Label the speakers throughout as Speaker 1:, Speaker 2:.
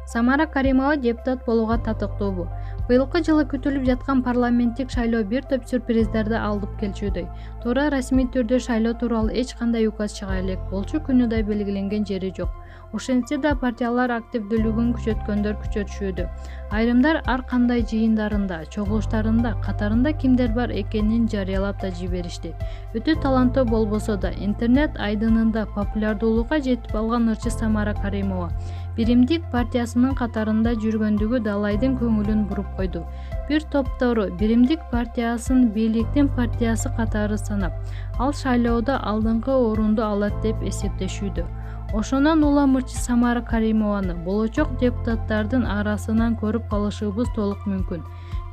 Speaker 1: Самара Каримова депутат болууга татыктуубу. Быйылкы жылы күтүлүп жаткан парламенттик шайлоо бир топ сюрприздерди алып келчүдөй. Туура расмий түрдө шайлоо тууралуу эч кандай указ чыга элек, болчу күнү да белгиленген жери жок. Ошентсе да партиялар активдүүлүгүн күчөткөндөр күчөтүшүүдө. Айрымдар ар кандай жыйындарында, чогулуштарында катарында кимдер бар экенин жарыялап да жиберишти. Өтө таланттуу болбосо да интернет айдынында популярдуулукка жетип алган ырчы Самара Каримова Биримдик партиясынын катарында жүргөндүгү Далайдын көңүлүн буруп койду. Бир топтору Биримдик партиясын бийликтин партиясы катары санап, ал шайлоодо алдыңкы орунду алат деп эсептешүүдө. Ошондон улам ырчы Самара Каримованы болочок депутаттардын арасынан көрүп калышыбыз толук мүмкүн.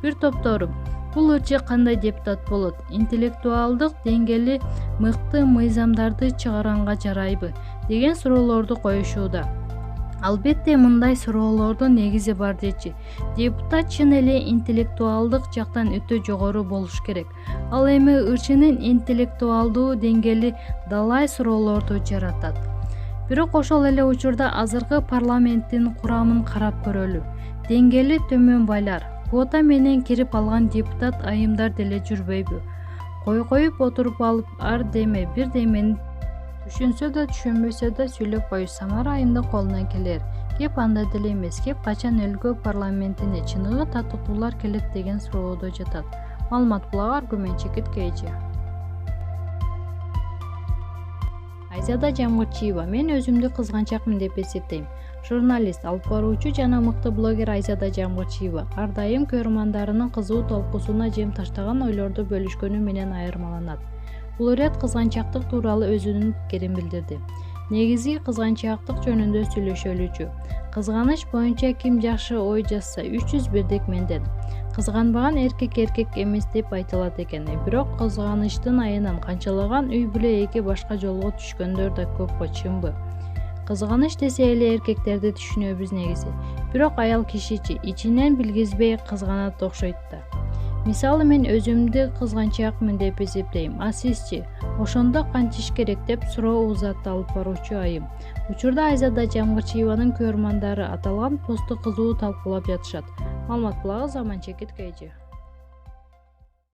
Speaker 1: Бир топтору бул ырчы кандай депутат болот? Интеллектуалдык деңгээли мыкты мыйзамдарды чыгаранга жарайбы? Деген суроолорду коюшууда. Албетте мындай суроолордун негизи бар дечи. Депутат чын эле интеллектуалдык жактан өтө жогору болуш керек. Ал эми ырчынын интеллектуалдуу деңгээли далай суроолорду жаратат. Бирок ошол эле учурда азыркы парламенттин курамын карап көрөлү. Деңгээли төмөн байлар, квота менен кирип алган депутат айымдар деле жүрбөйбү? Коюп отуруп алып ар деме бир демени түшүнсө да түшүнбөсө да сүйлөп коюш Самара айымдын колунан келер. Кеп анда деле эмес, кеп качан өлкө парламентине чыныгы татыктуулар келет деген суроодо жатат. Маалымат булагы аргумент чекит кейжи. Айзада Жамгырчиева: мен өзүмдү кызганчаакмын деп эсептейм. Журналист, алып баруучу жана мыкты блогер Айзада Жамгырчиева ар дайым көрөрмандарынын кызуу талкуусуна жем таштаган ойлорду бөлүшкөнү менен айырмаланат. Бул ирет кызганчаактык тууралуу өзүнүн пикирин билдирди. Негизи кызганчаактык жөнүндө сүйлөшөлүчү. Кызганыч боюнча ким жакшы ой жазса 300 бирдик менден. Кызганбаган эркек эмес деп айтылат экен. Бирок кызганычтын айынан канчалаган үй бүлө эки башка жолго түшкөндөр да көп го, чынбы? Кызганыч десе эле эркектерди түшүнөбүз негизи. Бирок аял кишичи ичинен билгизбей кызганат окшойт да. Мисалы мен өзүмдү кызганчаакмын деп эсептейм. А сизчи? Ошондо кантиш керек деп суроо узатты алып баруучу айым. Учурда Айзада Жамгырчиеванын көрөрмандары аталган постту кызуу талкуулап жатышат. Маалымат булагы Заман чекит кейжи.